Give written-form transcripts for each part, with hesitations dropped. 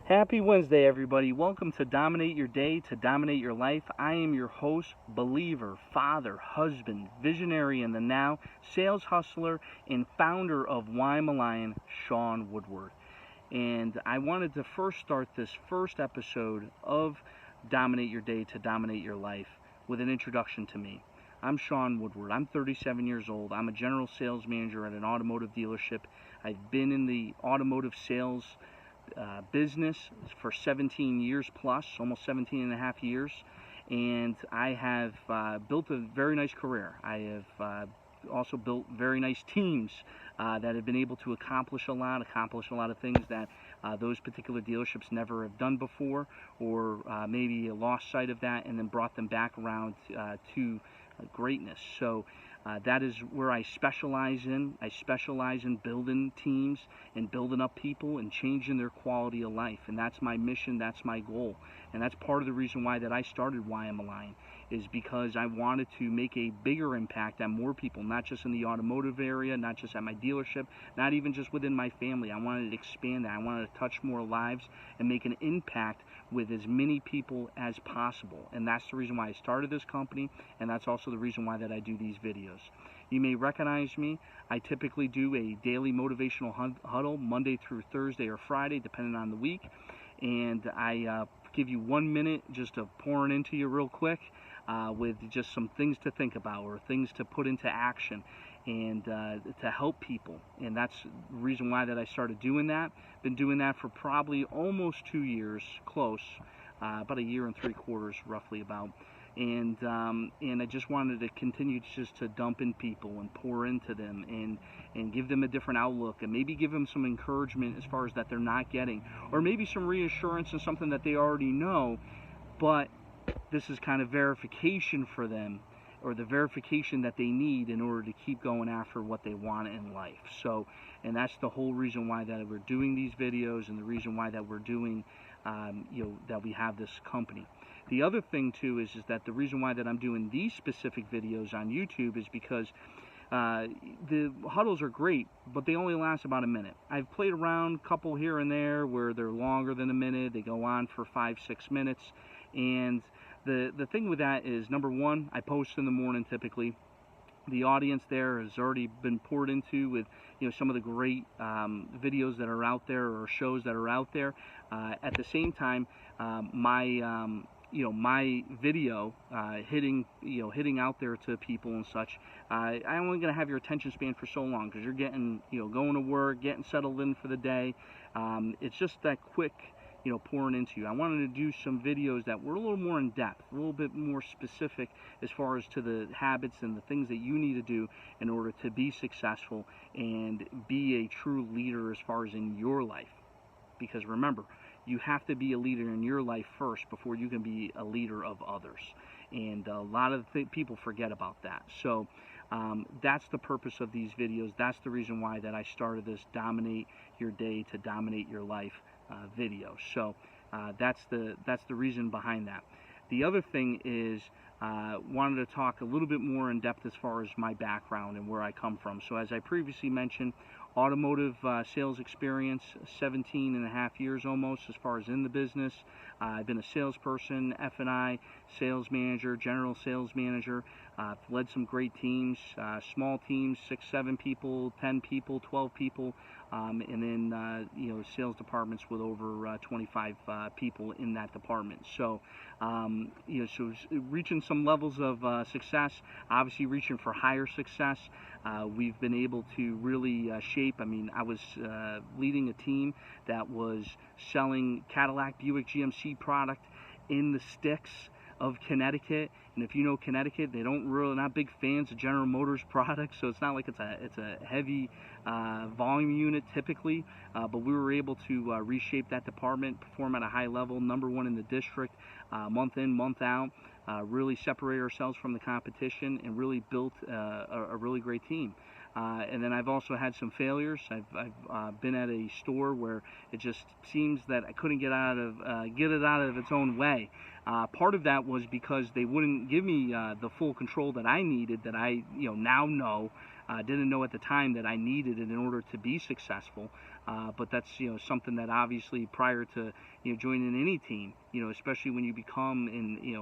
Happy Wednesday, everybody. Welcome to Dominate Your Day, to Dominate Your Life. I am your host, believer, father, husband, visionary in the now, sales hustler, and founder of Why I'm a Lion, Sean Woodward. And I wanted to first start this first episode of Dominate Your Day, to Dominate Your Life with an introduction to me. I'm Sean Woodward. I'm 37 years old. I'm a general sales manager at an automotive dealership. I've been in the automotive sales business for 17 years plus, almost 17 and a half years, and I have built a very nice career. I have also built very nice teams that have been able to accomplish a lot of things that those particular dealerships never have done before, or maybe lost sight of that and then brought them back around to greatness. So that is where I specialize in. I specialize in building teams and building up people and changing their quality of life. And that's my mission, that's my goal. And that's part of the reason why that I started Why I'm a Lion, is because I wanted to make a bigger impact on more people, not just in the automotive area, not just at my dealership, not even just within my family. I wanted to expand that. I wanted to touch more lives and make an impact with as many people as possible. And that's the reason why I started this company, and that's also the reason why that I do these videos. You may recognize me. I typically do a daily motivational huddle Monday through Thursday or Friday, depending on the week. And I give you 1 minute just to pour it into you real quick with just some things to think about or things to put into action and to help people. And that's the reason why that I started doing that. Been doing that for probably almost 2 years, close, about 1 year and 3/4 roughly about. And I just wanted to continue just to dump in people and pour into them and give them a different outlook and maybe give them some encouragement as far as that they're not getting, or maybe some reassurance in something that they already know, but this is kind of verification for them, or the verification that they need in order to keep going after what they want in life. So, and that's the whole reason why that we're doing these videos, and the reason why that we're doing, that we have this company. The other thing too is that the reason why that I'm doing these specific videos on YouTube is because the huddles are great, but they only last about a minute. I've played around a couple here and there where they're longer than a minute. They go on for 5-6 minutes, and the thing with that is, number one, I post in the morning typically. The audience there has already been poured into with some of the great videos that are out there, or shows that are out there. At the same time, my video hitting out there to people and such, I'm only going to have your attention span for so long, because you're getting going to work, getting settled in for the day. It's just that quick pouring into you. I wanted to do some videos that were a little more in depth, a little bit more specific as far as to the habits and the things that you need to do in order to be successful and be a true leader as far as in your life. Because remember, you have to be a leader in your life first before you can be a leader of others. And a lot of people forget about that. So that's the purpose of these videos. That's the reason why that I started this Dominate Your Day to Dominate Your Life video. So that's the reason behind that. The other thing is, wanted to talk a little bit more in depth as far as my background and where I come from. So as I previously mentioned, automotive sales experience, 17 and a half years almost as far as in the business. I've been a salesperson, F&I, sales manager, general sales manager. I've led some great teams, small teams, 6-7 people, 10 people, 12 people, and then sales departments with over 25 people in that department. So so reaching some levels of success, obviously reaching for higher success. We've been able to really shape. I mean, I was leading a team that was selling Cadillac, Buick, GMC product in the sticks of Connecticut. And if you know Connecticut, they don't really, not big fans of General Motors products, so it's not like it's a heavy volume unit typically, but we were able to reshape that department, perform at a high level, #1 in the district, month in, month out, really separate ourselves from the competition and really built a really great team. And then I've also had some failures. I've been at a store where it just seems that I couldn't get it out of its own way. Part of that was because they wouldn't give me the full control that I needed, that I now know, didn't know at the time that I needed it in order to be successful. But that's something that obviously prior to joining any team, especially when you become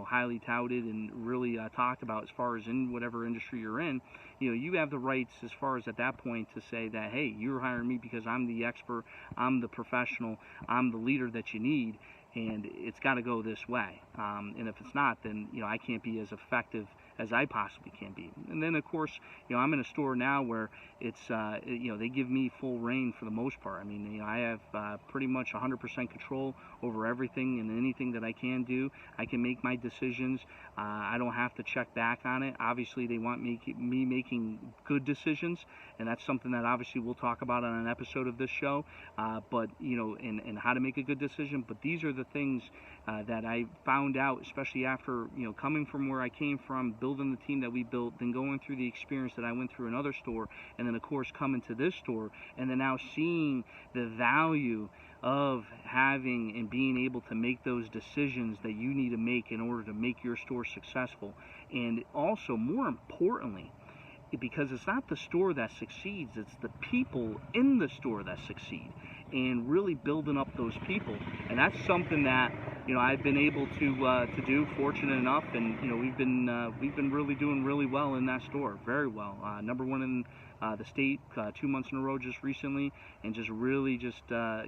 highly touted and really talked about as far as in whatever industry you're in, you have the rights as far as at that point to say that, hey, you're hiring me because I'm the expert, I'm the professional, I'm the leader that you need, and it's got to go this way. And if it's not, then I can't be as effective as I possibly can be. And then of course, I'm in a store now where it's they give me full reign for the most part. I mean, I have pretty much 100% control over everything and anything that I can do. I can make my decisions. I don't have to check back on it. Obviously, they want me making good decisions, and that's something that obviously we'll talk about on an episode of this show. But and how to make a good decision. But these are the things that I found out, especially after coming from where I came from, building the team that we built, then going through the experience that I went through another store, and then of course coming to this store, and then now seeing the value of having and being able to make those decisions that you need to make in order to make your store successful. And also, more importantly, because it's not the store that succeeds, it's the people in the store that succeed, and really building up those people. And that's something that I've been able to do, fortunate enough, and we've been really doing really well in that store, very well. Number one in the state 2 months in a row just recently, and just really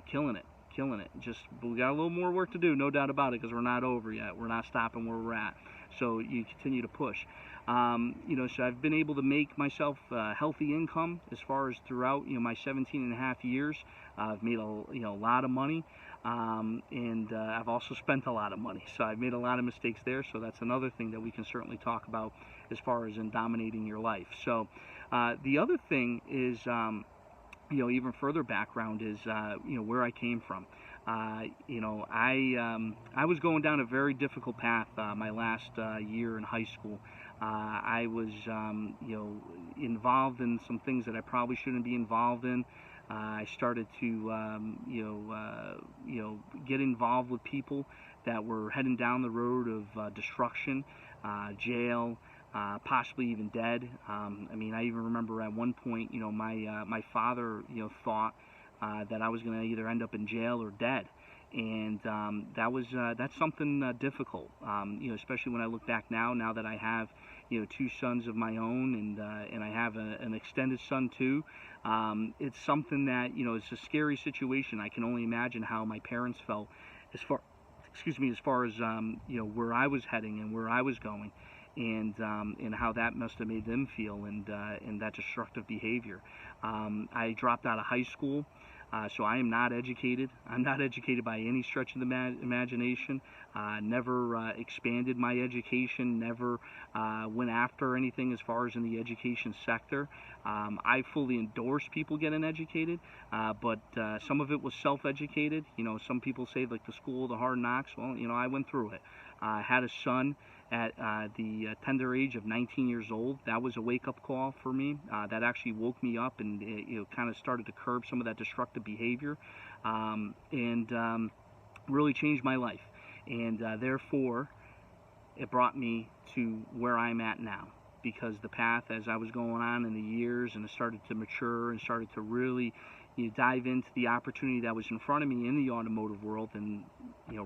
killing it. But we got a little more work to do, no doubt about it, because we're not over yet. We're not stopping where we're at. So you continue to push. So I've been able to make myself a healthy income as far as throughout my 17 and a half years. I've made a lot of money, and I've also spent a lot of money. So I've made a lot of mistakes there. So that's another thing that we can certainly talk about as far as in dominating your life. So the other thing is, even further background is, where I came from. I was going down a very difficult path my last year in high school. I was, involved in some things that I probably shouldn't be involved in. I started to, get involved with people that were heading down the road of destruction, jail, possibly even dead. I even remember at one point, my father, thought that I was going to either end up in jail or dead. And that's something difficult, especially when I look back now that I have, two sons of my own, and I have an extended son too. It's something that, it's a scary situation. I can only imagine how my parents felt as far as, where I was heading and where I was going. And how that must have made them feel, and that destructive behavior. I dropped out of high school, so I am not educated. I'm not educated by any stretch of the imagination. Never expanded my education, never went after anything as far as in the education sector. I fully endorse people getting educated, but some of it was self-educated. Some people say like the school of the hard knocks. Well, I went through it. I had a son at the tender age of 19 years old. That was a wake-up call for me. That actually woke me up, and kind of started to curb some of that destructive behavior, and really changed my life. And therefore, it brought me to where I'm at now, because the path as I was going on in the years, and it started to mature and started to really dive into the opportunity that was in front of me in the automotive world, and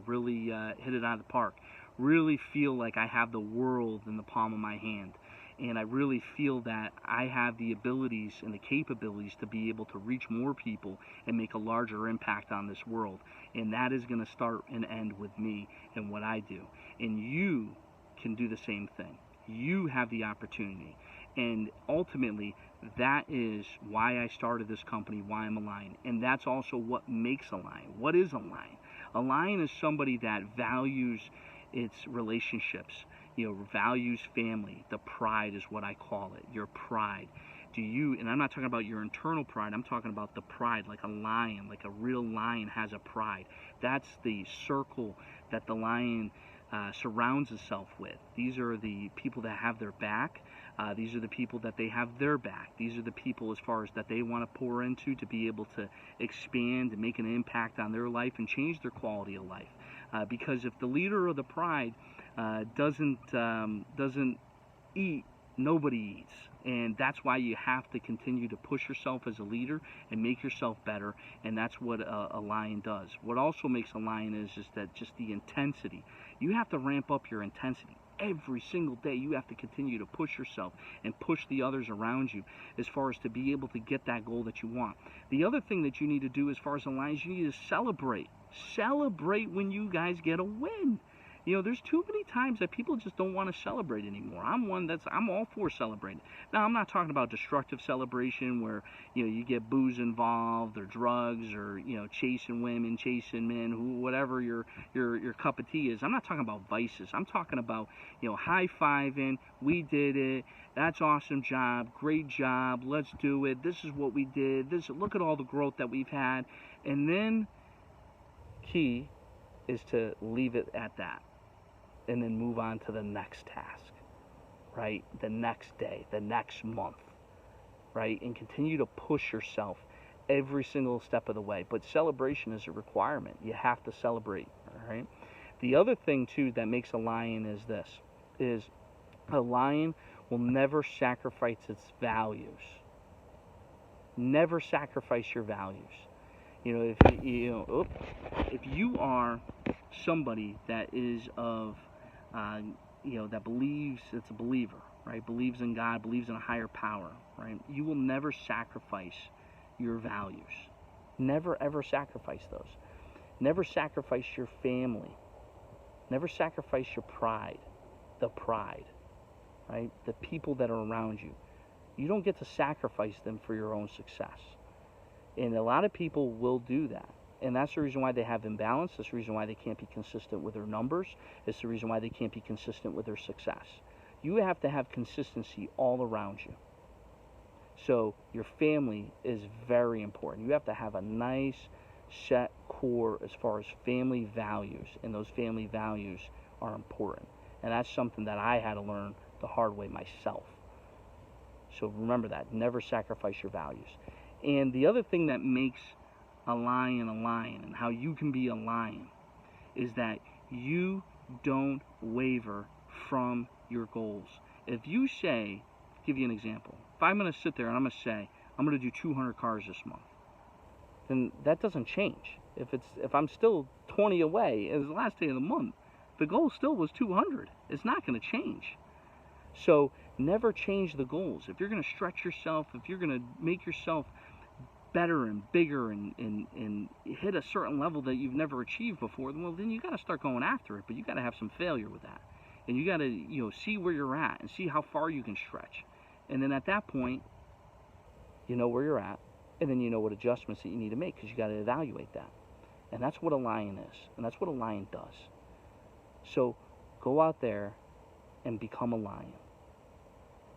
really hit it out of the park. Really feel like I have the world in the palm of my hand, and I really feel that I have the abilities and the capabilities to be able to reach more people and make a larger impact on this world. And that is going to start and end with me and what I do. And you can do the same thing. You have the opportunity. And ultimately, that is why I started this company, why I'm Align. And that's also what makes Align. What is Align? Align is somebody that values its relationships, values family. The pride is what I call it, your pride. And I'm not talking about your internal pride, I'm talking about the pride, like a lion, like a real lion has a pride. That's the circle that the lion surrounds itself with. These are the people that have their back. These are the people that they have their back. These are the people as far as that they want to pour into to be able to expand and make an impact on their life and change their quality of life. Because if the leader of the pride doesn't eat, nobody eats. And that's why you have to continue to push yourself as a leader and make yourself better. And that's what a lion does. What also makes a lion is that just the intensity. You have to ramp up your intensity. Every single day you have to continue to push yourself and push the others around you as far as to be able to get that goal that you want. The other thing that you need to do as far as a lion is you need to celebrate. Celebrate when you guys get a win. You know, there's too many times that people just don't want to celebrate anymore. I'm all for celebrating. Now, I'm not talking about destructive celebration where, you know, you get booze involved or drugs or, you know, chasing women, chasing men, whatever your cup of tea is. I'm not talking about vices. I'm talking about, you know, high-fiving, we did it, that's awesome job, great job, let's do it, this is what we did, look at all the growth that we've had. And then key is to leave it at that. And then move on to the next task, right? The next day, the next month, right? And continue to push yourself every single step of the way. But celebration is a requirement. You have to celebrate, all right? The other thing, too, that makes a lion is this, is a lion will never sacrifice its values. Never sacrifice your values. You know, if you are somebody that is of you know, that believes, it's a believer, right? Believes in God, believes in a higher power, right? You will never sacrifice your values. Never, ever sacrifice those. Never sacrifice your family. Never sacrifice your pride. The pride, right? The people that are around you. You don't get to sacrifice them for your own success. And a lot of people will do that. And that's the reason why they have imbalance. That's the reason why they can't be consistent with their numbers. It's the reason why they can't be consistent with their success. You have to have consistency all around you. So your family is very important. You have to have a nice set core as far as family values. And those family values are important. And that's something that I had to learn the hard way myself. So remember that. Never sacrifice your values. And the other thing that makes a lion and how you can be a lion is that you don't waver from your goals. If you say, I'll give you an example, if I'm going to sit there and I'm going to say I'm going to do 200 cars this month, then that doesn't change. If I'm still 20 away, it's the last day of the month, the goal still was 200. It's not going to change. So never change the goals. If you're going to stretch yourself, if you're going to make yourself better and bigger and hit a certain level that you've never achieved before, well, then you got to start going after it. But you got to have some failure with that, and you got to, you know, see where you're at and see how far you can stretch. And then at that point, you know where you're at, and then you know what adjustments that you need to make, because you got to evaluate that. And that's what a lion is, and that's what a lion does. So go out there and become a lion.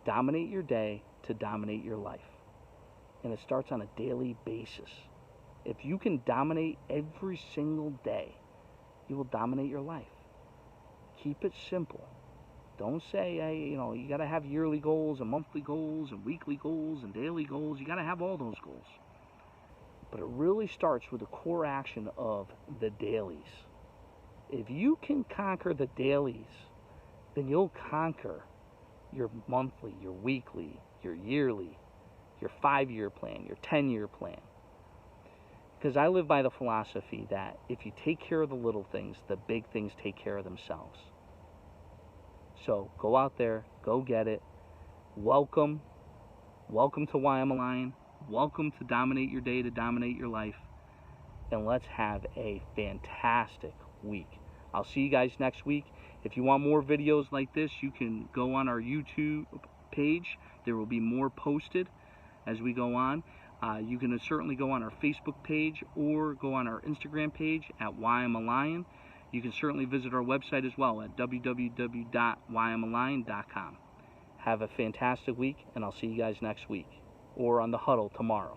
Dominate your day to dominate your life. And it starts on a daily basis. If you can dominate every single day, you will dominate your life. Keep it simple. Don't say, hey, you know, you got to have yearly goals and monthly goals and weekly goals and daily goals. You got to have all those goals. But it really starts with the core action of the dailies. If you can conquer the dailies, then you'll conquer your monthly, your weekly, your yearly, your 5-year plan, your 10-year plan. Because I live by the philosophy that if you take care of the little things, the big things take care of themselves. So go out there, go get it. Welcome to Why I'm a Lion. Welcome to Dominate Your Day to Dominate Your Life. And let's have a fantastic week. I'll see you guys next week. If you want more videos like this, you can go on our YouTube page. There will be more posted as we go on. You can certainly go on our Facebook page or go on our Instagram page at Why I'm a Lion. You can certainly visit our website as well at www.whyimalion.com. Have a fantastic week, and I'll see you guys next week or on the huddle tomorrow.